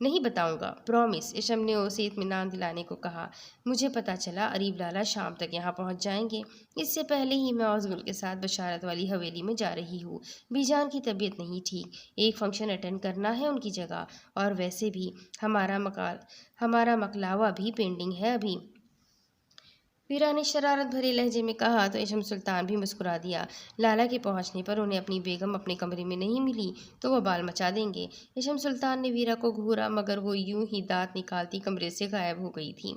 نہیں بتاؤں گا، پرومس، ایشم نے اسے اطمینان دلانے کو کہا۔ مجھے پتا چلا اریب لالا شام تک یہاں پہنچ جائیں گے۔ اس سے پہلے ہی میں اوزگل کے ساتھ بشارت والی حویلی میں جا رہی ہوں۔ بی جان کی طبیعت نہیں ٹھیک، ایک فنکشن اٹینڈ کرنا ہے ان کی جگہ، اور ویسے بھی ہمارا مکلاوا بھی پینڈنگ ہے ابھی۔ ویرا نے شرارت بھرے لہجے میں کہا تو ایشم سلطان بھی مسکرا دیا۔ لالا کے پہنچنے پر انہیں اپنی بیگم اپنے کمرے میں نہیں ملی تو وہ بال مچا دیں گے۔ ایشم سلطان نے ویرا کو گھورا مگر وہ یوں ہی دانت نکالتی کمرے سے غائب ہو گئی تھی۔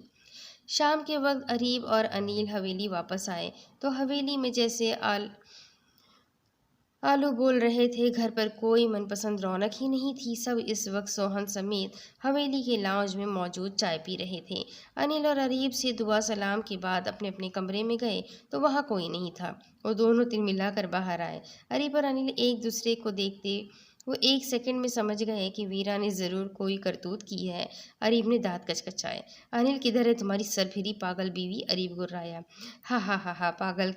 شام کے وقت اریب اور انیل حویلی واپس آئے تو حویلی میں جیسے آلو بول رہے تھے۔ گھر پر کوئی من پسند رونق ہی نہیں تھی۔ سب اس وقت سوہن سمیت حویلی کے لاؤنج میں موجود چائے پی رہے تھے۔ انیل اور اریب سے دعا سلام کے بعد اپنے اپنے کمرے میں گئے تو وہاں کوئی نہیں تھا۔ وہ دونوں تل ملا کر باہر آئے۔ اریب اور انیل ایک دوسرے کو دیکھتے وہ ایک سیکنڈ میں سمجھ گئے کہ ویرا نے ضرور کوئی کرتوت کی ہے۔ اریب نے دانت کچکچائے۔ انیل کدھر ہے تمہاری سرپھری پاگل بیوی؟ اریب گرایا۔ ہا ہا ہا ہا، پاگل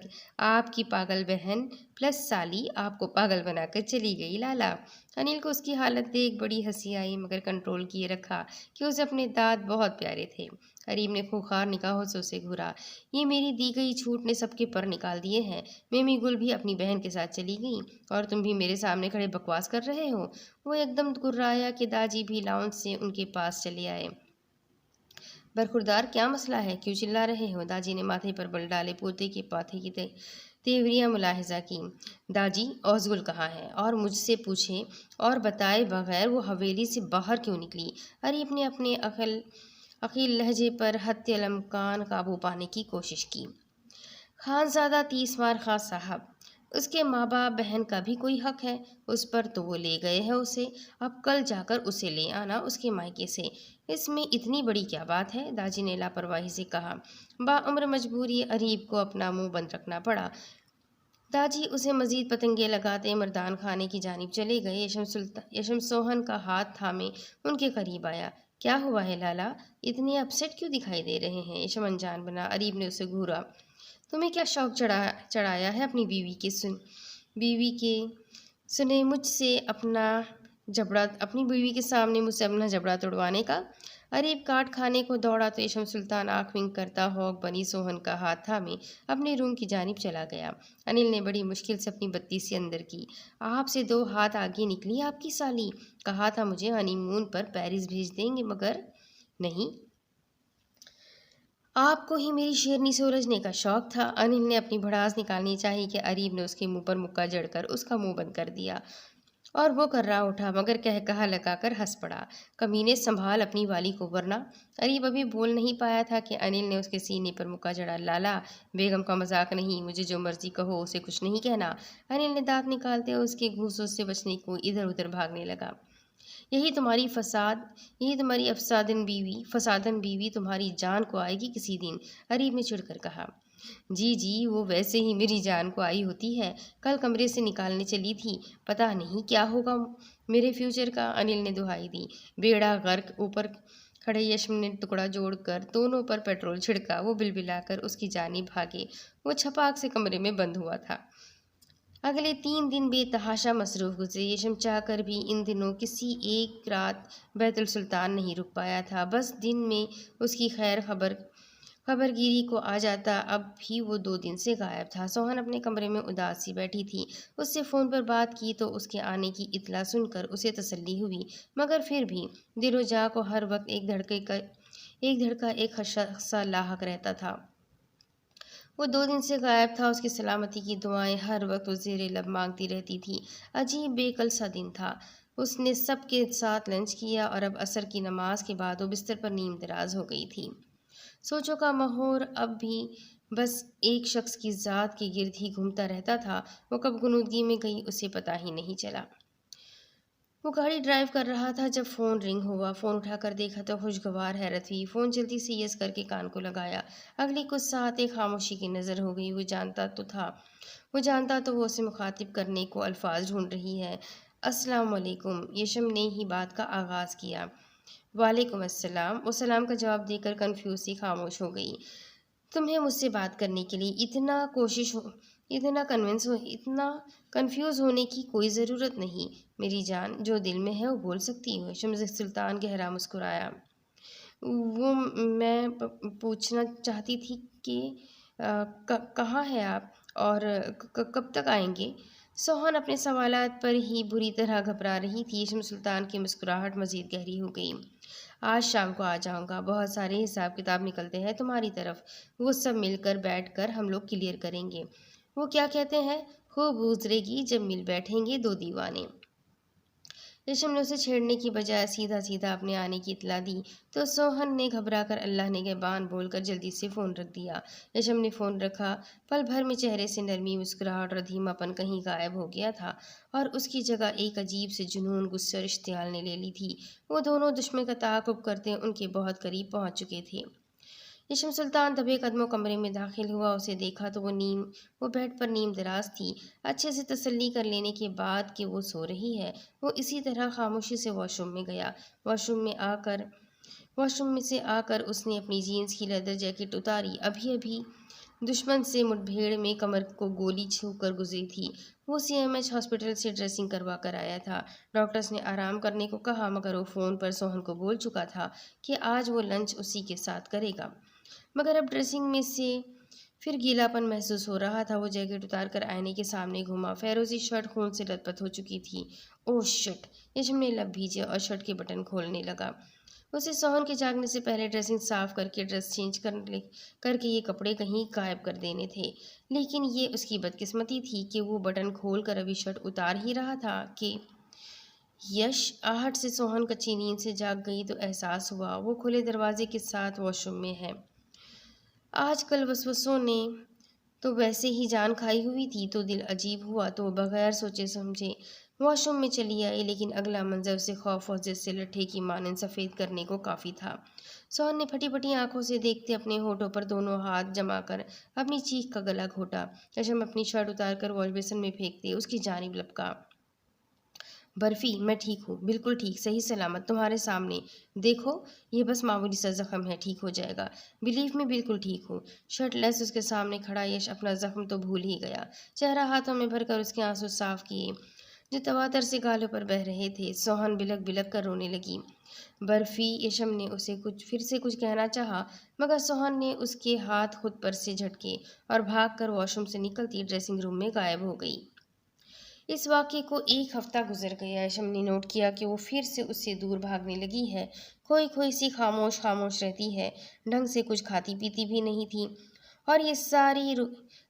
آپ کی پاگل بہن پلس سالی آپ کو پاگل بنا کر چلی گئی لالا۔ انیل کو اس کی حالت دیکھ بڑی ہنسی آئی مگر کنٹرول کیے رکھا کہ اسے اپنے دانت بہت پیارے تھے۔ اریب نے خوخار نگاہوں سے اسے گھورا۔ یہ میری دی گئی چھوٹ نے سب کے پر نکال دیے ہیں۔ میمی گل بھی اپنی بہن کے ساتھ چلی گئی اور تم بھی میرے سامنے کھڑے بکواس کر رہے ہو۔ وہ ایک دم گرایا کہ داجی بھی لاؤنج سے ان کے پاس چلے آئے۔ برخوردار، کیا مسئلہ ہے؟ کیوں چلا رہے ہو؟ داجی نے ماتھے پر بل ڈالے پوتے کے پاتھے کی تیوریاں ملاحظہ کی۔ داجی، اوزگل کہاں ہے؟ اور مجھ سے پوچھے اور بتائے بغیر وہ حویلی سے باہر کیوں نکلی؟ اریب نے اپنے عقیل لہجے پر حتی الامکان قابو پانے کی کوشش کی۔ خانزادہ تیسوار خاں صاحب، اس کے ماں باپ بہن کا بھی کوئی حق ہے اس پر، تو وہ لے گئے ہیں اسے، اب کل جا کر اسے لے آنا اس کے مائکے سے۔ اس میں اتنی بڑی کیا بات ہے؟ داجی نے لاپرواہی سے کہا۔ باعمر مجبوری اریب کو اپنا منہ بند رکھنا پڑا۔ داجی اسے مزید پتنگے لگاتے مردان خانے کی جانب چلے گئے۔ یشم سوہن کا ہاتھ تھامے ان کے قریب آیا۔ کیا ہوا ہے لالا؟ اتنے اپسیٹ کیوں دکھائی دے رہے ہیں؟ یشم انجان بنا۔ اریب نے اسے گھورا۔ تمہیں کیا شوق چڑھایا ہے اپنی بیوی کے سنے مجھ سے اپنی بیوی کے سامنے مجھ سے اپنا جبڑا توڑوانے کا؟ اریب کاٹ کھانے کو دوڑا تو یشم سلطان آنکھ ونک کرتا ہوک بنی سوہن کا ہاتھ تھامے اپنے روم کی جانب چلا گیا۔ انیل نے بڑی مشکل سے اپنی بتی سی اندر کی۔ آپ سے 2 ہاتھ آگے نکلی آپ کی سالی۔ کہا تھا مجھے ہنی مون پر پیرس بھیج دیں گے مگر نہیں، آپ کو ہی میری شیرنی سے الجھنے کا شوق تھا۔ انیل نے اپنی بھڑاس نکالنی چاہی کہ اریب نے اس کے منہ پر مکہ جڑ کر اس کا منہ بند کر دیا اور وہ کرا اٹھا مگر کہا لگا کر ہنس پڑا۔ کمینے، سنبھال اپنی والی کو ورنہ۔ اریب ابھی بول نہیں پایا تھا کہ انیل نے اس کے سینے پر مکہ جڑا۔ لالا، بیگم کا مذاق نہیں، مجھے جو مرضی کہو، اسے کچھ نہیں کہنا۔ انیل نے دانت نکالتے اس کے گھوسوں سے بچنے کو ادھر ادھر بھاگنے لگا۔ یہی تمہاری فسادن بیوی تمہاری جان کو آئے گی کسی دن، اریب نے چڑھ کر کہا۔ جی وہ ویسے ہی میری جان کو آئی ہوتی ہے، کل کمرے سے نکالنے چلی تھی، پتہ نہیں کیا ہوگا میرے فیوچر کا، انیل نے دہائی دی۔ بیڑا غرق۔ اوپر کھڑے یشم نے ٹکڑا جوڑ کر دونوں پر پیٹرول چھڑکا۔ وہ بلبلا کر اس کی جانب بھاگے۔ وہ چھپاک سے کمرے میں بند ہوا تھا۔ اگلے 3 دن بے تحاشا مصروف گزرے۔ یشم چاہ کر بھی ان دنوں کسی ایک رات بیت السلطان نہیں رک پایا تھا۔ بس دن میں اس کی خبر گیری کو آ جاتا۔ اب بھی وہ 2 دن سے غائب تھا۔ سوہن اپنے کمرے میں اداس سی بیٹھی تھی۔ اس سے فون پر بات کی تو اس کے آنے کی اطلاع سن کر اسے تسلی ہوئی مگر پھر بھی دل و جاں کو ہر وقت ایک دھڑکا ایک خدشہ سا لاحق رہتا تھا۔ وہ 2 دن سے غائب تھا۔ اس کی سلامتی کی دعائیں ہر وقت وہ زیر لب مانگتی رہتی تھی۔ عجیب بے کل سا دن تھا۔ اس نے سب کے ساتھ لنچ کیا اور اب عصر کی نماز کے بعد وہ بستر پر نیم دراز ہو گئی تھی۔ سوچوں کا مہور اب بھی بس ایک شخص کی ذات کے گرد ہی گھومتا رہتا تھا۔ وہ کب غنودگی میں گئی اسے پتہ ہی نہیں چلا۔ وہ گاڑی ڈرائیو کر رہا تھا جب فون رنگ ہوا۔ فون اٹھا کر دیکھا تو خوشگوار حیرت ہوئی۔ فون جلدی سے یس کر کے کان کو لگایا۔ اگلی کچھ ساعتیں خاموشی کی نظر ہو گئی۔ وہ جانتا تو وہ اسے مخاطب کرنے کو الفاظ ڈھونڈ رہی ہے۔ السلام علیکم، یشم نے ہی بات کا آغاز کیا۔ وعلیکم السلام۔ وہ سلام کا جواب دے کر کنفیوز سی خاموش ہو گئی۔ تمہیں مجھ سے بات کرنے کے لیے اتنا اتنا کنفیوز ہونے کی کوئی ضرورت نہیں میری جان، جو دل میں ہے وہ بول سکتی ہوں۔ شمس سلطان گہرا مسکرایا۔ وہ میں پوچھنا چاہتی تھی کہ کہاں ہے آپ اور کب تک آئیں گے؟ سوہن اپنے سوالات پر ہی بری طرح گھبرا رہی تھی۔ شمس سلطان کی مسکراہٹ مزید گہری ہو گئی۔ آج شام کو آ جاؤں گا، بہت سارے حساب کتاب نکلتے ہیں تمہاری طرف، وہ سب مل کر بیٹھ کر ہم لوگ کلیئر کریں گے۔ وہ کیا کہتے ہیں، خوب گزرے گی جب مل بیٹھیں گے دو دیوانے۔ ریشم نے اسے چھیڑنے کی بجائے سیدھا سیدھا اپنے آنے کی اطلاع دی تو سوہن نے گھبرا کر اللہ نگہبان بول کر جلدی سے فون رکھ دیا۔ ریشم نے فون رکھا، پل بھر میں چہرے سے نرمی، مسکراہٹ اور دھیما پن کہیں غائب ہو گیا تھا اور اس کی جگہ ایک عجیب سے جنون، غصے اور اشتعال نے لے لی تھی۔ وہ دونوں دشمن کا تعاقب کرتے ان کے بہت قریب پہنچ چکے تھے۔ ریشم سلطان دبے قدموں کمرے میں داخل ہوا، اسے دیکھا تو وہ بیڈ پر نیم دراز تھی۔ اچھے سے تسلی کر لینے کے بعد کہ وہ سو رہی ہے، وہ اسی طرح خاموشی سے واش روم میں گیا۔ واش روم میں سے آ کر اس نے اپنی جینز کی لیدر جیکٹ اتاری۔ ابھی دشمن سے مٹبھیڑ میں کمر کو گولی چھو کر گزری تھی۔ وہ CMH ہاسپٹل سے ڈریسنگ کروا کر آیا تھا۔ ڈاکٹرز نے آرام کرنے کو کہا، مگر وہ فون پر سوہن کو بول چکا تھا کہ آج وہ لنچ اسی کے ساتھ کرے گا۔ مگر اب ڈریسنگ میں سے پھر گیلا پن محسوس ہو رہا تھا۔ وہ جیکٹ اتار کر آئینے کے سامنے گھوما۔ فیروزی شرٹ خون سے لت پت ہو چکی تھی۔ اوہ شٹ! ریشم نے لب بھیجے اور شرٹ کے بٹن کھولنے لگا۔ اسے سوہن کے جاگنے سے پہلے ڈریسنگ صاف کر کے ڈریس چینج کر کے یہ کپڑے کہیں غائب کر دینے تھے، لیکن یہ اس کی بدقسمتی تھی کہ وہ بٹن کھول کر ابھی شرٹ اتار ہی رہا تھا کہ یش! آہٹ سے سوہن کچی نیند سے جاگ گئی تو احساس ہوا وہ کھلے دروازے کے ساتھ واش روم میں ہے۔ آج کل وسوسوں نے تو ویسے ہی جان کھائی ہوئی تھی تو دل عجیب ہوا تو وہ بغیر سوچے سمجھے واش روم میں چلی آئی، لیکن اگلا منظر اسے خوف اور ضد سے لٹھے کی مانند سفید کرنے کو کافی تھا۔ سوہن نے پھٹی پھٹی آنکھوں سے دیکھتے اپنے ہونٹوں پر دونوں ہاتھ جما کر اپنی چیخ کا گلا گھونٹا۔ ریشم اپنی شرٹ اتار کر واش بیسن میں پھینکتے اس کی جانب لپکا۔ برفی، میں ٹھیک ہوں، بالکل ٹھیک، صحیح سلامت، تمہارے سامنے دیکھو، یہ بس معمولی سا زخم ہے، ٹھیک ہو جائے گا، بلیو میں بالکل ٹھیک ہوں۔ شرٹ لیس اس کے سامنے کھڑا یش اپنا زخم تو بھول ہی گیا۔ چہرہ ہاتھوں میں بھر کر اس کے آنسو صاف کیے جو تواتر سے گالوں پر بہہ رہے تھے۔ سوہن بلک بلک کر رونے لگی۔ برفی، ریشم نے اسے پھر سے کچھ کہنا چاہا، مگر سوہن نے اس کے ہاتھ خود پر سے جھٹکے اور بھاگ کر واش روم سے نکلتی ڈریسنگ روم میں غائب ہو گئی۔ اس واقعے کو ایک ہفتہ گزر گیا۔ ریشم نے نوٹ کیا کہ وہ پھر سے اس سے دور بھاگنے لگی ہے، کھوئی سی خاموش رہتی ہے، ڈھنگ سے کچھ کھاتی پیتی بھی نہیں تھی، اور یہ ساری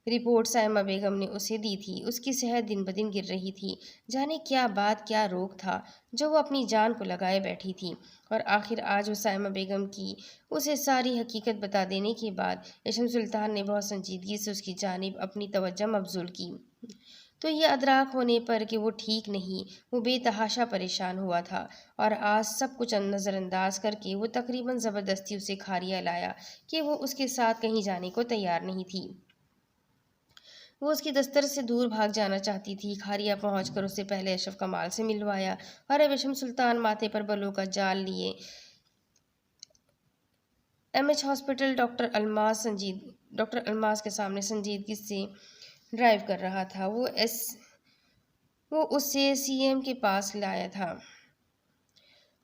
رپورٹ سائمہ بیگم نے اسے دی تھی۔ اس کی صحت دن بدن گر رہی تھی، جانے کیا بات کیا روگ تھا جو وہ اپنی جان کو لگائے بیٹھی تھی، اور آخر آج وہ سائمہ بیگم کی اسے ساری حقیقت بتا دینے کے بعد ریشم سلطان نے بہت سنجیدگی سے اس کی جانب اپنی توجہ مبذول کی تو یہ ادراک ہونے پر کہ وہ ٹھیک نہیں، وہ بے تحاشا پریشان ہوا تھا، اور آج سب کچھ نظر انداز کر کے وہ تقریباً زبردستی اسے کھاریا لایا کہ وہ اس کے ساتھ کہیں جانے کو تیار نہیں تھی۔ وہ اس کی دستر سے دور بھاگ جانا چاہتی تھی۔ کھاریا پہنچ کر اسے پہلے اشرف کمال سے ملوایا، اور اب ریشم سلطان ماتھے پر بلوں کا جال لیے MH ہاسپٹل ڈاکٹر الماس کے سامنے سنجیدگی سے ڈرائیو کر رہا تھا۔ وہ اسے CM کے پاس لایا تھا۔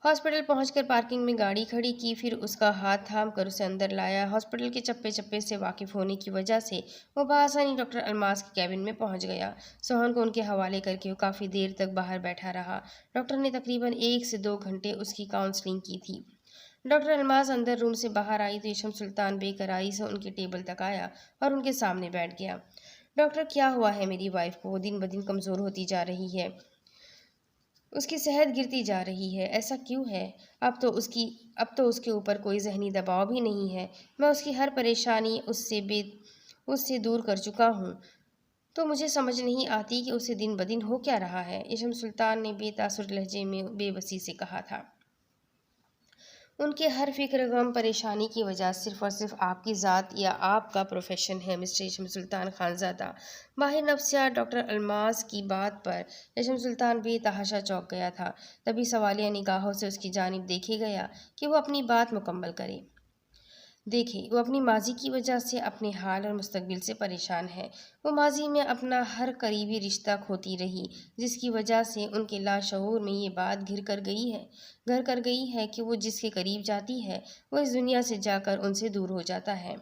ہاسپٹل پہنچ کر پارکنگ میں گاڑی کھڑی کی، پھر اس کا ہاتھ تھام کر اسے اندر لایا۔ ہاسپٹل کے چپے چپے سے واقف ہونے کی وجہ سے وہ بآسانی ڈاکٹر الماس کے کیبن میں پہنچ گیا۔ سوہن کو ان کے حوالے کر کے وہ کافی دیر تک باہر بیٹھا رہا۔ ڈاکٹر نے تقریباً 1 سے 2 گھنٹے اس کی کاؤنسلنگ کی تھی۔ ڈاکٹر الماس اندر روم سے باہر آئی تو ریشم سلطان بے قراری سے ان کے ٹیبل تک آیا اور ان کے سامنے بیٹھ گیا۔ ڈاکٹر، کیا ہوا ہے میری وائف کو؟ وہ دن بدن کمزور ہوتی جا رہی ہے، اس کی صحت گرتی جا رہی ہے، ایسا کیوں ہے؟ اب تو اس کے اوپر کوئی ذہنی دباؤ بھی نہیں ہے، میں اس کی ہر پریشانی اس سے دور کر چکا ہوں، تو مجھے سمجھ نہیں آتی کہ اسے دن بدن ہو کیا رہا ہے، ریشم سلطان نے بے تاثر لہجے میں بے بسی سے کہا تھا۔ ان کے ہر فکر غم پریشانی کی وجہ صرف اور صرف آپ کی ذات یا آپ کا پروفیشن ہے مسٹر ریشم سلطان خانزادہ۔ ماہر نفسیات ڈاکٹر الماس کی بات پر ریشم سلطان بے تحاشا چونک گیا تھا، تبھی سوالیہ نگاہوں سے اس کی جانب دیکھے گیا کہ وہ اپنی بات مکمل کرے۔ دیکھیں، وہ اپنی ماضی کی وجہ سے اپنے حال اور مستقبل سے پریشان ہے۔ وہ ماضی میں اپنا ہر قریبی رشتہ کھوتی رہی، جس کی وجہ سے ان کے لاشعور میں یہ بات گھر کر گئی ہے کہ وہ جس کے قریب جاتی ہے وہ اس دنیا سے جا کر ان سے دور ہو جاتا ہے۔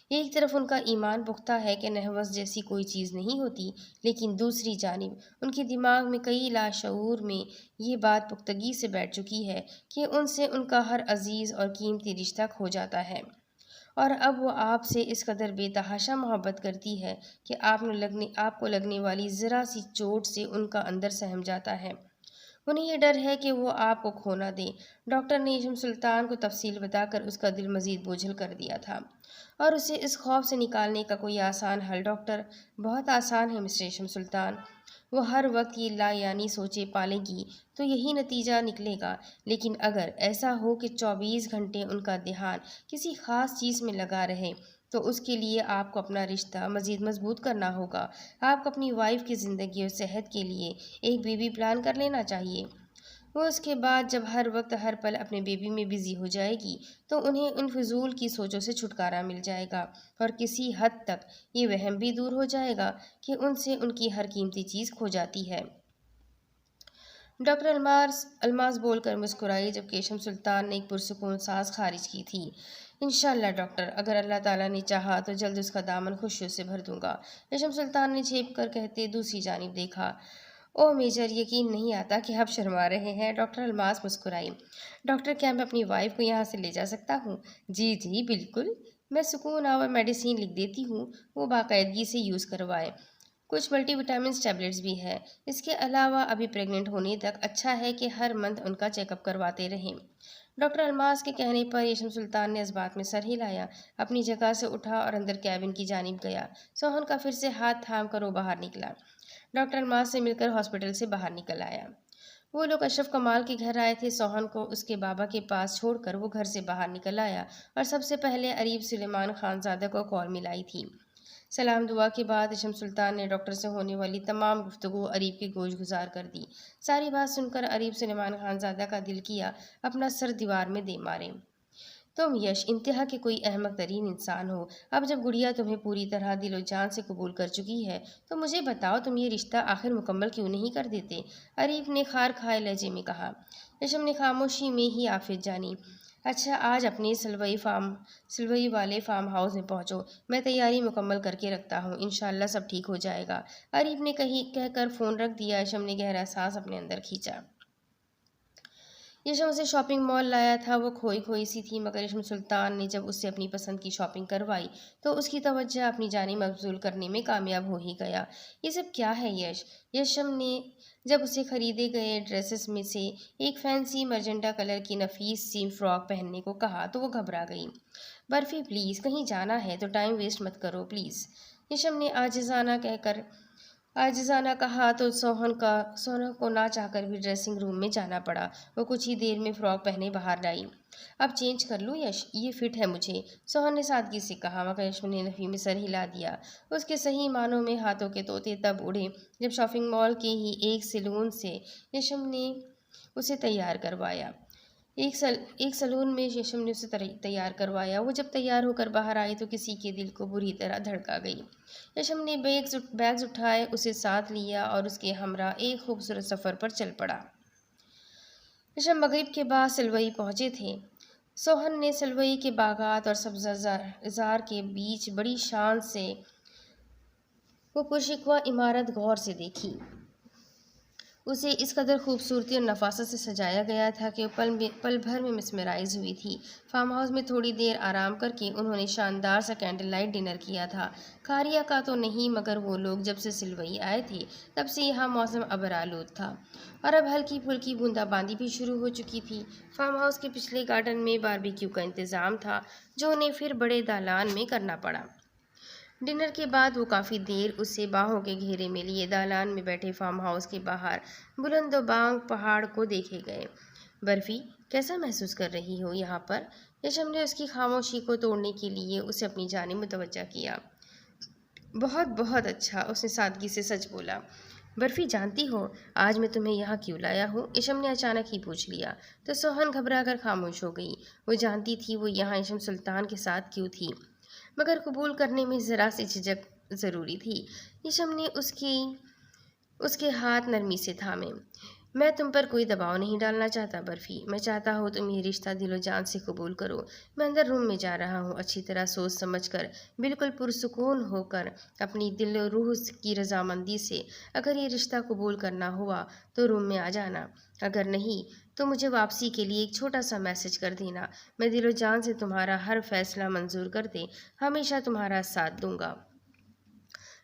ایک طرف ان کا ایمان پختہ ہے کہ نحوست جیسی کوئی چیز نہیں ہوتی، لیکن دوسری جانب ان کے دماغ میں کئی لاشعور میں یہ بات پختگی سے بیٹھ چکی ہے کہ ان سے ان کا ہر عزیز اور قیمتی رشتہ کھو جاتا ہے، اور اب وہ آپ سے اس قدر بے تحاشا محبت کرتی ہے کہ آپ کو لگنے والی ذرا سی چوٹ سے ان کا اندر سہم جاتا ہے۔ انہیں یہ ڈر ہے کہ وہ آپ کو کھو نہ دے۔ ڈاکٹر نے یشم سلطان کو تفصیل بتا کر اس کا دل مزید بوجھل کر دیا تھا، اور اسے اس خوف سے نکالنے کا کوئی آسان حل ڈاکٹر، بہت آسان ہے مسٹر یشم سلطان۔ وہ ہر وقت یہ لا یعنی سوچے پالے گی تو یہی نتیجہ نکلے گا، لیکن اگر ایسا ہو کہ 24 گھنٹے ان کا دھیان کسی خاص چیز میں لگا رہے تو اس کے لیے آپ کو اپنا رشتہ مزید مضبوط کرنا ہوگا۔ آپ کو اپنی وائف کی زندگی اور صحت کے لیے ایک بیبی پلان کر لینا چاہیے۔ وہ اس کے بعد جب ہر وقت ہر پل اپنے بیبی میں بزی ہو جائے گی تو انہیں ان فضول کی سوچوں سے چھٹکارا مل جائے گا، اور کسی حد تک یہ وہم بھی دور ہو جائے گا کہ ان سے ان کی ہر قیمتی چیز کھو جاتی ہے۔ ڈاکٹر الماس بول کر مسکرائی جب کہ یشم سلطان نے ایک پرسکون سانس خارج کی تھی۔ انشاءاللہ ڈاکٹر، اگر اللہ تعالیٰ نے چاہا تو جلد اس کا دامن خوشیوں سے بھر دوں گا، یشم سلطان نے جھیپ کر کہتے دوسری جانب دیکھا۔ اوہ میجر، یقین نہیں آتا کہ آپ شرما رہے ہیں۔ ڈاکٹر الماس مسکرائی۔ ڈاکٹر، کیا میں اپنی وائف کو یہاں سے لے جا سکتا ہوں؟ جی جی بالکل، میں سکون آور میڈیسین لکھ دیتی ہوں، وہ باقاعدگی سے یوز کروائے۔ کچھ ملٹی وٹامنس ٹیبلٹس بھی ہے۔ اس کے علاوہ ابھی پریگننٹ ہونے تک اچھا ہے کہ ہر منتھ ان کا چیک اپ کرواتے رہیں۔ ڈاکٹر الماس کے کہنے پر یشم سلطان نے اس بات میں سر ہلایا، اپنی جگہ سے اٹھا اور اندر کیبن کی جانب گیا۔ سوہن کا پھر سے ہاتھ تھام کر وہ باہر نکلا۔ ڈاکٹر الماس سے مل کر ہاسپٹل سے باہر نکل آیا۔ وہ لوگ اشرف کمال کے گھر آئے تھے۔ سوہن کو اس کے بابا کے پاس چھوڑ کر وہ گھر سے باہر نکل آیا اور سب سے پہلے اریب سلیمان خان زادہ کو کال ملائی تھی۔ سلام دعا کے بعد یشم سلطان نے ڈاکٹر سے ہونے والی تمام گفتگو اریب کے گوش گزار کر دی۔ ساری بات سن کر اریب سلیمان خان زادہ کا دل کیا اپنا سر دیوار میں دے مارے۔ تم یش انتہا کے کوئی احمق ترین انسان ہو۔ اب جب گڑیا تمہیں پوری طرح دل و جان سے قبول کر چکی ہے تو مجھے بتاؤ تم یہ رشتہ آخر مکمل کیوں نہیں کر دیتے؟ اریب نے خار کھائے لہجے میں کہا۔ یشم نے خاموشی میں ہی آفت جانی۔ اچھا، آج اپنے سلوئی والے فارم ہاؤس میں پہنچو، میں تیاری مکمل کر کے رکھتا ہوں، انشاءاللہ سب ٹھیک ہو جائے گا۔ اریب نے کہہ کر فون رکھ دیا۔ یشم نے گہرا سانس اپنے اندر کھینچا۔ یشم اسے شاپنگ مال لایا تھا۔ وہ کھوئی سی تھی، مگر یشم سلطان نے جب اس سے اپنی پسند کی شاپنگ کروائی تو اس کی توجہ اپنی جانب مبذول کرنے میں کامیاب ہو ہی گیا۔ یہ سب کیا ہے یش؟ یشم نے جب اسے خریدے گئے ڈریسز میں سے ایک فینسی مرجنٹا کلر کی نفیس سی فراک پہننے کو کہا تو وہ گھبرا گئی۔ برفی پلیز، کہیں جانا ہے تو ٹائم ویسٹ مت کرو پلیز، یشم نے عاجزانہ کہا تو سوہن کو نہ چاہ کر بھی ڈریسنگ روم میں جانا پڑا۔ وہ کچھ ہی دیر میں فراک پہنے باہر آئی۔ اب چینج کر لوں یش؟ یہ فٹ ہے مجھے، سوہن نے سادگی سے کہا، مگر یشم نے نفی میں سر ہلا دیا۔ اس کے صحیح معنوں میں ہاتھوں کے طوطے تب اڑے جب شاپنگ مال کے ہی ایک سیلون سے یشم نے اسے تیار کروایا۔ وہ جب تیار ہو کر باہر آئی تو کسی کے دل کو بری طرح دھڑکا گئی۔ یشم نے بیگز اٹھائے، اسے ساتھ لیا اور اس کے ہمراہ ایک خوبصورت سفر پر چل پڑا۔ یشم مغرب کے بعد سلوئی پہنچے تھے۔ سوہن نے سلوئی کے باغات اور سبززار کے بیچ بڑی شان سے وہ پرشکوہ عمارت غور سے دیکھی۔ اسے اس قدر خوبصورتی اور نفاست سے سجایا گیا تھا کہ وہ پل بھر میں مسمرائز ہوئی تھی۔ فارم ہاؤس میں تھوڑی دیر آرام کر کے انہوں نے شاندار سا کینڈل لائٹ ڈنر کیا تھا۔ کھاریا کا تو نہیں، مگر وہ لوگ جب سے سلوئی آئے تھے تب سے یہاں موسم ابر آلود تھا اور اب ہلکی پھلکی بوندا باندی بھی شروع ہو چکی تھی۔ فارم ہاؤس کے پچھلے گارڈن میں باربیکیو کا انتظام تھا جو انہیں پھر بڑے دالان میں کرنا پڑا۔ ڈنر کے بعد وہ کافی دیر اسے باہوں کے گھیرے میں لیے دالان میں بیٹھے فارم ہاؤس کے باہر بلند و بانگ پہاڑ کو دیکھے گئے۔ برفی، کیسا محسوس کر رہی ہو یہاں پر؟ یشم نے اس کی خاموشی کو توڑنے کے لیے اسے اپنی جانب متوجہ کیا۔ بہت بہت اچھا، اس نے سادگی سے سچ بولا۔ برفی جانتی ہو آج میں تمہیں یہاں کیوں لایا ہوں؟ ایشم نے اچانک ہی پوچھ لیا تو سوہن گھبرا کر خاموش ہو گئی۔ وہ جانتی تھی وہ یہاں ایشم سلطان کے ساتھ کیوں تھی، مگر قبول کرنے میں ذرا سی جھجک ضروری تھی۔ ایشم نے اس کے ہاتھ نرمی سے تھامے۔ میں تم پر کوئی دباؤ نہیں ڈالنا چاہتا برفی، میں چاہتا ہوں تم یہ رشتہ دل و جان سے قبول کرو۔ میں اندر روم میں جا رہا ہوں، اچھی طرح سوچ سمجھ کر، بالکل پرسکون ہو کر، اپنی دل و روح کی رضامندی سے۔ اگر یہ رشتہ قبول کرنا ہوا تو روم میں آ جانا، اگر نہیں تو مجھے واپسی کے لیے ایک چھوٹا سا میسج کر دینا۔ میں دل و جان سے تمہارا ہر فیصلہ منظور کرتے ہمیشہ تمہارا ساتھ دوں گا،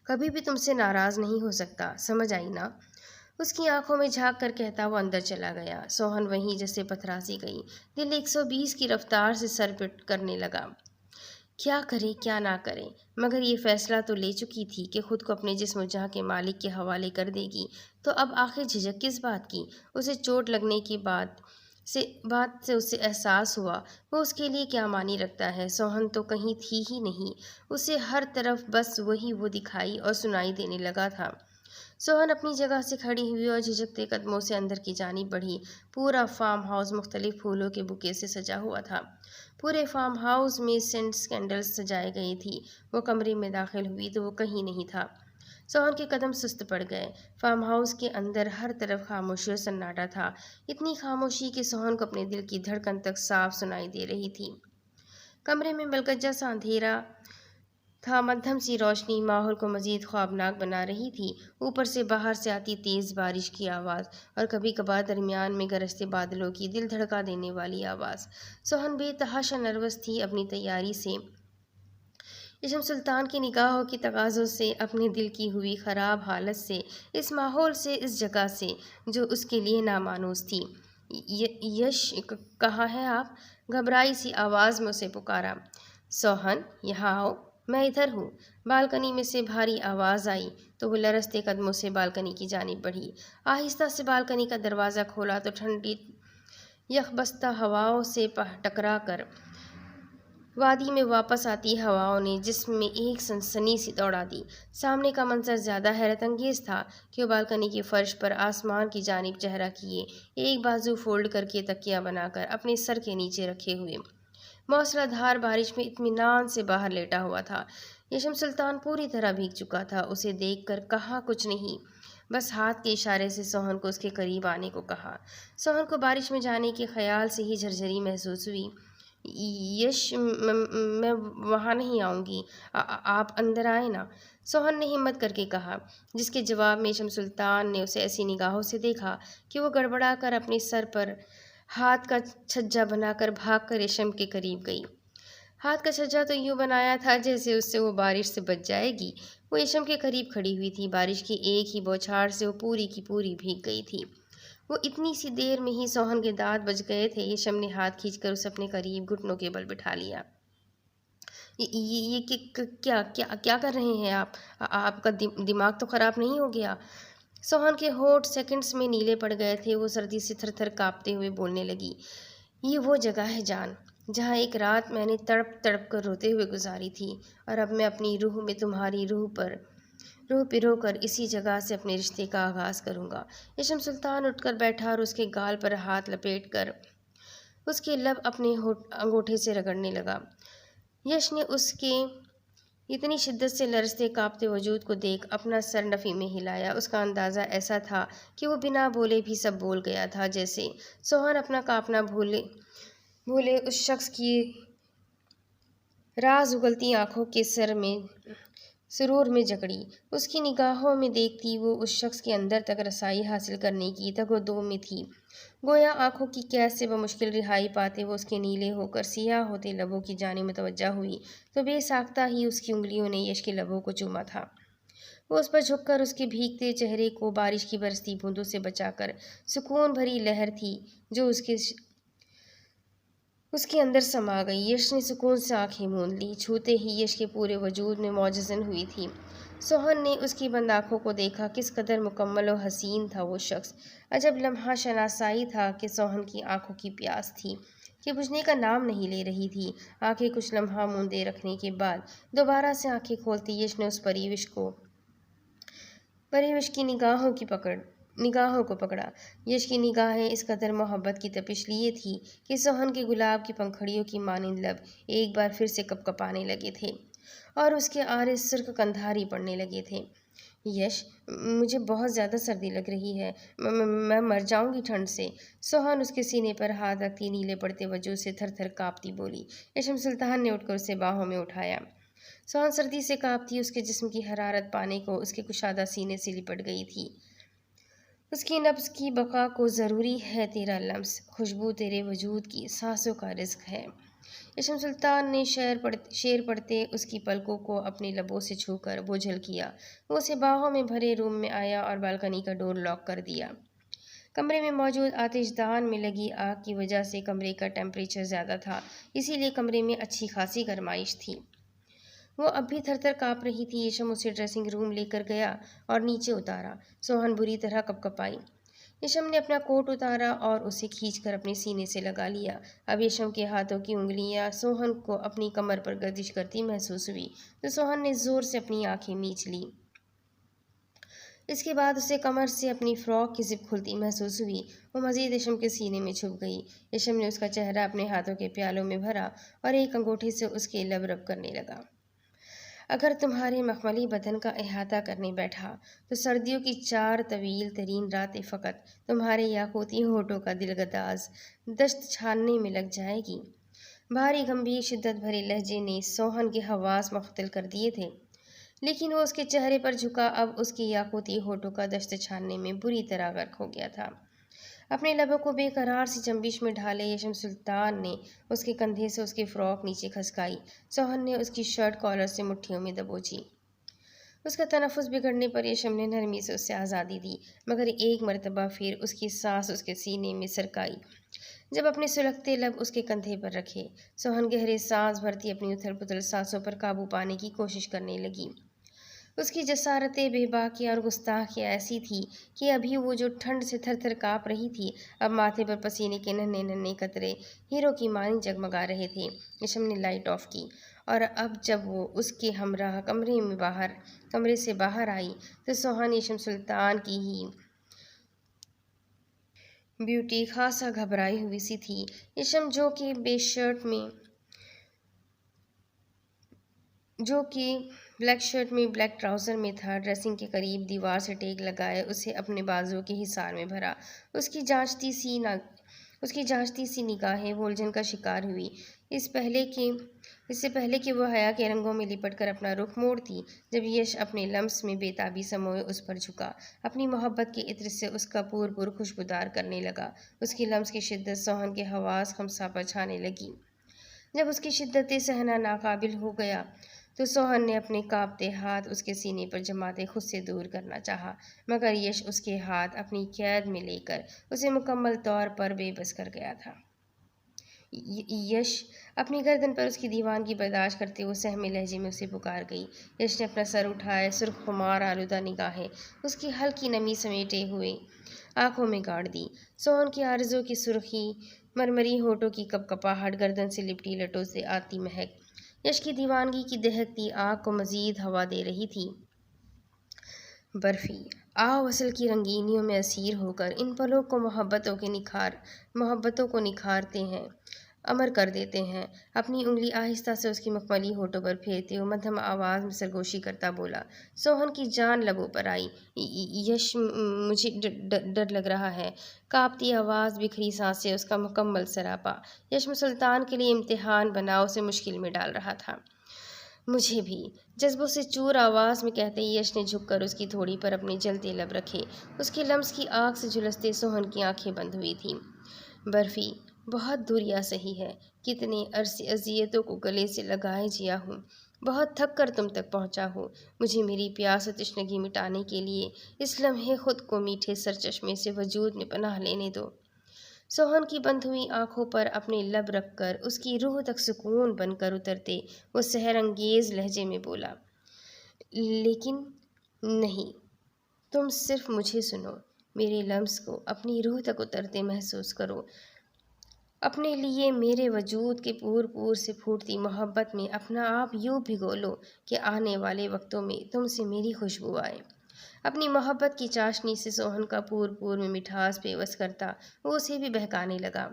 کبھی بھی تم سے ناراض نہیں ہو سکتا، سمجھ آئی نا؟ اس کی آنکھوں میں جھانک کر کہتا وہ اندر چلا گیا۔ سوہن وہیں جیسے پتھرا سی گئی، دل 120 کی رفتار سے سر پٹ کرنے لگا۔ کیا کرے کیا نہ کرے، مگر یہ فیصلہ تو لے چکی تھی کہ خود کو اپنے جسم و جاں کے مالک کے حوالے کر دے گی، تو اب آخر جھجک کس بات کی؟ اسے چوٹ لگنے کی بات سے اسے احساس ہوا وہ اس کے لیے کیا معنی رکھتا ہے۔ سوہن تو کہیں تھی ہی نہیں، اسے ہر طرف بس وہی وہ دکھائی اور سنائی دینے لگا تھا۔ سوہن اپنی جگہ سے کھڑی ہوئی اور جھجکتے قدموں سے اندر کی جانب بڑھی۔ پورا فارم ہاؤس مختلف پھولوں کے بوکے سے سجا ہوا تھا۔ پورے فارم ہاؤس میں سینٹس کینڈلز سجائے گئی تھی۔ وہ کمرے میں داخل ہوئی تو وہ کہیں نہیں تھا۔ سوہن کے قدم سست پڑ گئے۔ فارم ہاؤس کے اندر ہر طرف خاموشی اور سناٹا تھا، اتنی خاموشی کہ سوہن کو اپنے دل کی دھڑکن تک صاف سنائی دے رہی تھی۔ کمرے میں ملکجہ سا اندھیرا تھا، مدھم سی روشنی ماحول کو مزید خوابناک بنا رہی تھی۔ اوپر سے باہر سے آتی تیز بارش کی آواز اور کبھی کبھار درمیان میں گرجتے بادلوں کی دل دھڑکا دینے والی آواز۔ سوہن بے تحاشا نروس تھی اپنی تیاری سے، ایشم سلطان کی نگاہوں کی تقاضوں سے، اپنے دل کی ہوئی خراب حالت سے، اس ماحول سے، اس جگہ سے جو اس کے لیے نامانوس تھی۔ یش کہاں ہیں آپ؟ گھبرائی سی آواز میں اسے پکارا۔ سوہن یہاں آؤ، میں ادھر ہوں۔ بالکنی میں سے بھاری آواز آئی تو وہ لرزتے قدموں سے بالکنی کی جانب بڑھی۔ آہستہ سے بالکنی کا دروازہ کھولا تو ٹھنڈی یخبستہ ہواؤں سے ٹکرا کر وادی میں واپس آتی ہواؤں نے جسم میں ایک سنسنی سی دوڑا دی۔ سامنے کا منظر زیادہ حیرت انگیز تھا کہ وہ بالکنی کے فرش پر آسمان کی جانب چہرہ کیے، ایک بازو فولڈ کر کے تکیہ بنا کر اپنے سر کے نیچے رکھے ہوئے، موسلا دھار بارش میں اطمینان سے باہر لیٹا ہوا تھا۔ ایشم سلطان پوری طرح بھیگ چکا تھا۔ اسے دیکھ کر کہا کچھ نہیں، بس ہاتھ کے اشارے سے سوہن کو اس کے قریب آنے کو کہا۔ سوہن کو بارش میں جانے کے خیال سے ہی جھرجھری محسوس ہوئی۔ یش میں وہاں نہیں آؤں گی، آپ اندر آئے نا، سوہن نے ہمت کر کے کہا، جس کے جواب میں ایشم سلطان نے اسے ایسی نگاہوں سے دیکھا کہ وہ گڑبڑا کر اپنے سر پر ہاتھ کا چھجا بنا کر بھاگ کر ایشم کے قریب گئی۔ ہاتھ کا چھجا تو یوں بنایا تھا جیسے اس سے وہ بارش سے بچ جائے گی۔ وہ ایشم کے قریب کھڑی ہوئی تھی، بارش کی ایک ہی بوچھار سے وہ پوری کی پوری بھیگ گئی تھی۔ وہ اتنی سی دیر میں ہی سوہن کے دانت بج گئے تھے۔ ایشم نے ہاتھ کھینچ کر اسے اپنے قریب گھٹنوں کے بل بٹھا لیا۔ یہ کیا کر رہے ہیں آپ کا دماغ تو خراب نہیں ہو گیا؟ سوہن کے ہونٹ سیکنڈز میں نیلے پڑ گئے تھے۔ وہ سردی سے تھر تھر کانپتے ہوئے بولنے لگی، یہ وہ جگہ ہے جان جہاں ایک رات میں نے تڑپ تڑپ کر روتے ہوئے گزاری تھی، اور اب میں اپنی روح میں تمہاری روح پرو کر اسی جگہ سے اپنے رشتے کا آغاز کروں گا۔ ایشم سلطان اٹھ کر بیٹھا اور اس کے گال پر ہاتھ لپیٹ کر اس کے لب اپنے انگوٹھے سے رگڑنے لگا۔ یش نے اس کے اتنی شدت سے لرزتے کانپتے وجود کو دیکھ اپنا سر نفی میں ہلایا۔ اس کا اندازہ ایسا تھا کہ وہ بنا بولے بھی سب بول گیا تھا، جیسے سوہن اپنا کانپنا بھولے اس شخص کی راز اگلتی آنکھوں کے سرور میں جکڑی۔ اس کی نگاہوں میں دیکھتی وہ اس شخص کے اندر تک رسائی حاصل کرنے کی تگ و دو میں تھی۔ گویا آنکھوں کی قید سے بمشکل رہائی پاتے وہ اس کے نیلے ہو کر سیاہ ہوتے لبوں کی جانب متوجہ ہوئی تو بے ساختہ ہی اس کی انگلیوں نے یش کے لبوں کو چوما تھا۔ وہ اس پر جھک کر اس کے بھیگتے چہرے کو بارش کی برستی بوندوں سے بچا کر سکون بھری لہر تھی جو اس کے اندر سما گئی۔ یش نے سکون سے آنکھیں موند لی، چھوتے ہی یش کے پورے وجود میں موجزن ہوئی تھی۔ سوہن نے اس کی بند آنکھوں کو دیکھا، کس قدر مکمل و حسین تھا وہ شخص۔ عجب لمحہ شناسائی تھا کہ سوہن کی آنکھوں کی پیاس تھی کہ بجھنے کا نام نہیں لے رہی تھی۔ آنکھیں کچھ لمحہ موندے رکھنے کے بعد دوبارہ سے آنکھیں کھولتے یش نے اس پریوش کو پر یش کی نگاہوں کو پکڑا۔ یش کی نگاہیں اس قدر محبت کی تپش لیے تھی کہ سوہن کے گلاب کی پنکھڑیوں کی مانند لب ایک بار پھر سے کپکپانے لگے تھے اور اس کے آرے سرخ کندھاری پڑنے لگے تھے۔ یش، مجھے بہت زیادہ سردی لگ رہی ہے، میں مر جاؤں گی ٹھنڈ سے۔ سوہن اس کے سینے پر ہاتھ رکھتی نیلے پڑتے وجود سے تھر تھر کانپتی بولی۔ یشم سلطان نے اٹھ کر اسے باہوں میں اٹھایا۔ سوہن سردی سے کانپتی اس کے جسم کی حرارت پانے کو اس کے کشادہ سینے سے لپٹ گئی تھی۔ اس کی نبض کی بقا کو ضروری ہے تیرا لمس، خوشبو تیرے وجود کی سانسوں کا رزق ہے۔ یشم سلطان نے شعر پڑھتے اس کی پلکوں کو اپنے لبوں سے چھو کر بوجھل کیا۔ وہ اسے باہوں میں بھرے روم میں آیا اور بالکنی کا ڈور لاک کر دیا۔ کمرے میں موجود آتش دان میں لگی آگ کی وجہ سے کمرے کا ٹیمپریچر زیادہ تھا، اسی لیے کمرے میں اچھی خاصی گرمائش تھی۔ وہ اب بھی تھر تھر کانپ رہی تھی۔ یشم اسے ڈریسنگ روم لے کر گیا اور نیچے اتارا۔ سوہن بری طرح کپکپائی۔ یشم نے اپنا کوٹ اتارا اور اسے کھینچ کر اپنے سینے سے لگا لیا۔ اب یشم کے ہاتھوں کی انگلیاں سوہن کو اپنی کمر پر گردش کرتی محسوس ہوئی تو سوہن نے زور سے اپنی آنکھیں میچ لیں۔ اس کے بعد اسے کمر سے اپنی فراک کی زپ کھلتی محسوس ہوئی۔ وہ مزید یشم کے سینے میں چھپ گئی۔ یشم نے اس کا چہرہ اپنے ہاتھوں کے پیالوں میں بھرا اور ایک انگوٹھے سے اس کے لب رب کرنے لگا۔ اگر تمہارے مخملی بدن کا احاطہ کرنے بیٹھا تو سردیوں کی 4 طویل ترین راتیں فقط تمہارے یاقوتی ہونٹوں کا دلگداز دشت چھاننے میں لگ جائے گی۔ بھاری گمبھیر شدت بھرے لہجے نے سوہن کے حواس معطل کر دیے تھے، لیکن وہ اس کے چہرے پر جھکا اب اس کے یاقوتی ہونٹوں کا دشت چھاننے میں بری طرح غرق ہو گیا تھا۔ اپنے لبوں کو بے قرار سی جنبش میں ڈھالے یشم سلطان نے اس کے کندھے سے اس کی فراک نیچے کھسکائی۔ سوہن نے اس کی شرٹ کالر سے مٹھیوں میں دبوچی۔ اس کا تنفس بگڑنے پر یشم نے نرمی سے اس سے آزادی دی، مگر ایک مرتبہ پھر اس کی سانس اس کے سینے میں سرکائی۔ جب اپنے سلگتے لب اس کے کندھے پر رکھے، سوہن گہرے سانس بھرتی اپنی اتھل پتھل سانسوں پر قابو پانے کی کوشش کرنے لگی۔ اس کی جسارت بے باکی اور گستاخیاں ایسی تھی کہ ابھی وہ جو ٹھنڈ سے تھر تھر کانپ رہی تھی، اب ماتھے پر پسینے کے ننھے ننھے قطرے ہیرو کی مانند جگمگا رہے تھے۔ یشم نے لائٹ آف کی اور اب جب وہ اس کے ہمراہ کمرے سے باہر آئی تو سوہن یشم سلطان کی ہی بیوٹی خاصا گھبرائی ہوئی سی تھی۔ یشم جو کہ بلیک شرٹ میں بلیک ٹراؤزر میں تھا، ڈریسنگ کے قریب دیوار سے ٹیک لگائے اسے اپنے بازوؤں کے حصار میں بھرا۔ اس کی جانچتی سی نگاہیں وہ الجھن کا شکار ہوئی۔ اس سے پہلے کہ وہ حیا کے رنگوں میں لپٹ کر اپنا رخ موڑتی، جب یش اپنے لمس میں بے تابی سموئے اس پر جھکا، اپنی محبت کے عطر سے اس کا پور خوشبودار کرنے لگا۔ اس کی لمس کی شدت سوہن کے حواس خمسا پر چھانے لگی۔ جب اس کی شدت سہنا ناقابل ہو گیا تو سوہن نے اپنے کانپتے ہاتھ اس کے سینے پر جماتے خود سے دور کرنا چاہا، مگر یش اس کے ہاتھ اپنی قید میں لے کر اسے مکمل طور پر بے بس کر گیا تھا۔ یش، اپنی گردن پر اس کی دیوانگی برداشت کرتے ہوئے سہمے لہجے میں اسے پکار گئی۔ یش نے اپنا سر اٹھائے، سرخ خمار آلودہ نگاہیں اس کی ہلکی نمی سمیٹے ہوئے آنکھوں میں گاڑ دی۔ سوہن کی آرزو کی سرخی، مرمری ہونٹوں کی کپکپاہٹ، گردن سے لپٹی لٹوں سے آتی مہک یش کی دیوانگی کی دہکتی آنکھ کو مزید ہوا دے رہی تھی۔ برفی، آؤ وصل کی رنگینیوں میں اسیر ہو کر ان پلوں کو محبتوں کو نکھارتے ہیں، امر کر دیتے ہیں۔ اپنی انگلی آہستہ سے اس کی مخملی ہونٹوں پر پھیرتے ہوئے مدھم آواز میں سرگوشی کرتا بولا۔ سوہن کی جان لبوں پر آئی۔ یش، مجھے ڈر لگ رہا ہے۔ کانپتی آواز، بکھری سانسیں، اس کا مکمل سراپا یشم سلطان کے لیے امتحان بنا اسے مشکل میں ڈال رہا تھا۔ مجھے بھی، جذبوں سے چور آواز میں کہتے ہی یش نے جھک کر اس کی تھوڑی پر اپنے جلتے لب رکھے۔ اس کے لمس کی آگ سے جھلستے سوہن کی آنکھیں بند ہوئی تھیں۔ برفی، بہت دور یا سہی ہے، کتنے عرصے اذیتوں کو گلے سے لگائے جیا ہوں، بہت تھک کر تم تک پہنچا ہوں۔ مجھے میری پیاس و تشنگی مٹانے کے لیے اس لمحے خود کو میٹھے سرچشمے سے وجود میں پناہ لینے دو۔ سوہن کی بند ہوئی آنکھوں پر اپنے لب رکھ کر اس کی روح تک سکون بن کر اترتے وہ سحر انگیز لہجے میں بولا، لیکن نہیں، تم صرف مجھے سنو، میرے لمس کو اپنی روح تک اترتے محسوس کرو، اپنے لیے میرے وجود کے پور سے پھوٹتی محبت میں اپنا آپ یوں بھگو لو کہ آنے والے وقتوں میں تم سے میری خوشبو آئے۔ اپنی محبت کی چاشنی سے سوہن کا پور میں مٹھاس پیوست کرتا وہ اسے بھی بہکانے لگا۔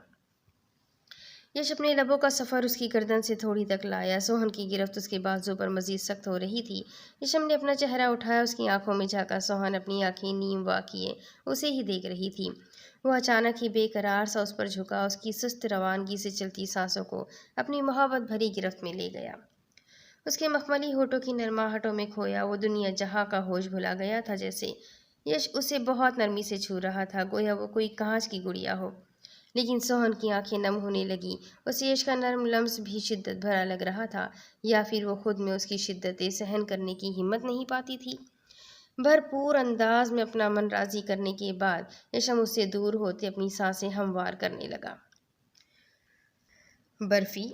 یش اپنے لبوں کا سفر اس کی گردن سے تھوڑی تک لایا۔ سوہن کی گرفت اس کے بازو پر مزید سخت ہو رہی تھی۔ یشم نے اپنا چہرہ اٹھایا، اس کی آنکھوں میں جھانکا۔ سوہن اپنی آنکھیں نیم وا کیے اسے ہی دیکھ رہی تھی۔ وہ اچانک ہی بے قرار سا اس پر جھکا، اس کی سست روانگی سے چلتی سانسوں کو اپنی محبت بھری گرفت میں لے گیا۔ اس کے مخملی ہونٹوں کی نرماہٹوں میں کھویا وہ دنیا جہاں کا ہوش بھلا گیا تھا جیسے۔ یش اسے بہت نرمی سے چھو رہا تھا، گویا وہ کوئی کانچ کی گڑیا ہو۔ لیکن سوہن کی آنکھیں نم ہونے لگیں۔ اسے یش کا نرم لمس بھی شدت بھرا لگ رہا تھا، یا پھر وہ خود میں اس کی شدتیں سہن کرنے کی ہمت نہیں پاتی تھی۔ بھرپور انداز میں اپنا من راضی کرنے کے بعد یشم اس سے دور ہوتے اپنی سانسیں ہموار کرنے لگا۔ برفی،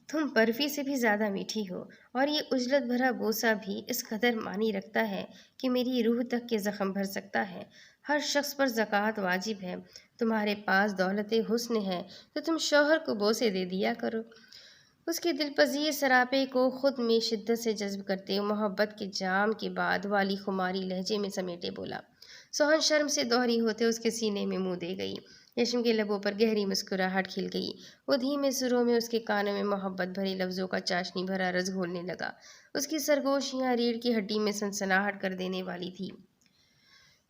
تم برفی سے بھی زیادہ میٹھی ہو، اور یہ عجلت بھرا بوسہ بھی اس قدر معنی رکھتا ہے کہ میری روح تک کے زخم بھر سکتا ہے۔ ہر شخص پر زکوٰۃ واجب ہے۔ تمہارے پاس دولت حسن ہے تو تم شوہر کو بوسے دے دیا کرو۔ اس کے دل پذیر سراپے کو خود میں شدت سے جذب کرتے محبت کے جام کے بعد والی خماری لہجے میں سمیٹے بولا۔ سوہن شرم سے دوہری ہوتے اس کے سینے میں منہ دے گئی۔ یشم کے لبوں پر گہری مسکراہٹ کھل گئی۔ وہ دھیمے سروں میں اس کے کانوں میں محبت بھرے لفظوں کا چاشنی بھرا رس گھولنے لگا۔ اس کی سرگوشیاں ریڑھ کی ہڈی میں سنسناہٹ کر دینے والی تھی۔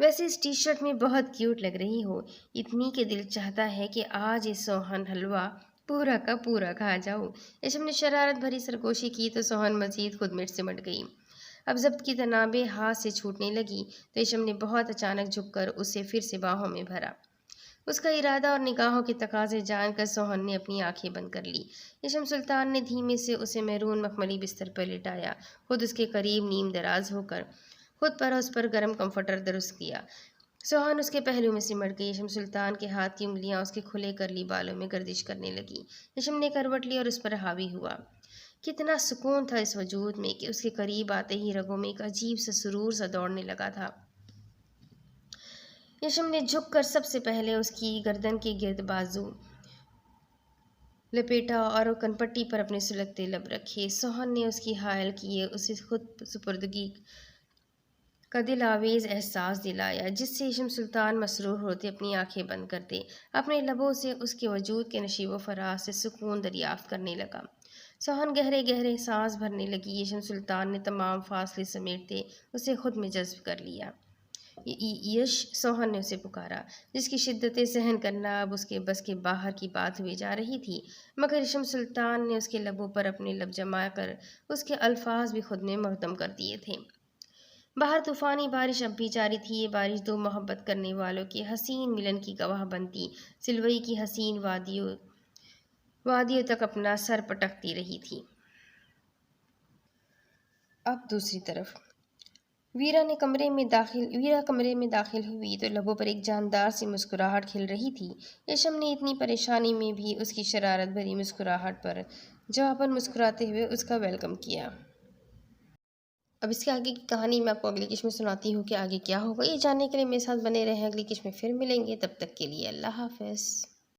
ویسے اس ٹی شرٹ میں بہت کیوٹ لگ رہی ہو، اتنی کہ دل چاہتا ہے کہ آج یہ سوہن حلوہ پورا کا پورا کھا جاؤ۔ یشم نے شرارت بھری سرگوشی کی تو سوہن مزید خود مٹ سمٹ گئی۔ اب ضبط کی تنابیں ہاتھ سے چھوٹنے لگی تو یشم نے بہت اچانک جھک کر اسے پھر سے باہوں میں بھرا۔ اس کا ارادہ اور نگاہوں کے تقاضے جان کر سوہن نے اپنی آنکھیں بند کر لی۔ یشم سلطان نے دھیمے سے اسے میرون مخملی بستر پر لٹایا، خود اس کے قریب نیم دراز ہو کر خود پر اس پر گرم کمفرٹر درست کیا۔ سوہن اس کے پہلو میں سمٹ گئی۔ یشم سلطان کے ہاتھ کی انگلیاں اس کے کھلے کرلی بالوں میں گردش کرنے لگی۔ یشم نے کروٹ لی اور اس پر حاوی ہوا۔ کتنا سکون تھا اس وجود میں کہ اس کے قریب آتے ہی رگوں میں ایک عجیب سا سرور سا دوڑنے لگا تھا۔ یشم نے جھک کر سب سے پہلے اس کی گردن کے گرد بازو لپیٹا اور کنپٹی پر اپنے سلگتے لب رکھے۔ سوہن نے اس کی حائل کیے اسے خود سپردگی کا دل آویز احساس دلایا، جس سے یشم سلطان مسرور ہوتے اپنی آنکھیں بند کرتے اپنے لبوں سے اس کے وجود کے نشیب و فراز سے سکون دریافت کرنے لگا۔ سوہن گہرے گہرے سانس بھرنے لگی۔ یشم سلطان نے تمام فاصلے سمیٹتے اسے خود میں جذب کر لیا۔ یش، سوہن نے اسے پکارا، جس کی شدتیں سہن کرنا اب اس کے بس کے باہر کی بات ہوئی جا رہی تھی، مگر یشم سلطان نے اس کے لبوں پر اپنے لب جما کر اس کے الفاظ بھی خود میں مہتم کر دیے تھے۔ باہر طوفانی بارش اب بھی جاری تھی۔ یہ بارش دو محبت کرنے والوں کے حسین ملن کی گواہ بنتی سلوئی کی حسین وادیوں تک اپنا سر پٹکتی رہی تھی۔ اب دوسری طرف ویرا کمرے میں داخل ہوئی تو لبوں پر ایک جاندار سی مسکراہٹ کھل رہی تھی۔ یشم نے اتنی پریشانی میں بھی اس کی شرارت بھری مسکراہٹ پر جواباً مسکراتے ہوئے اس کا ویلکم کیا۔ اب اس کے آگے کی کہانی میں آپ کو اگلی قسط میں سناتی ہوں کہ آگے کیا ہوگا۔ یہ جاننے کے لیے میرے ساتھ بنے رہیں۔ اگلی قسط میں پھر ملیں گے، تب تک کے لیے اللہ حافظ۔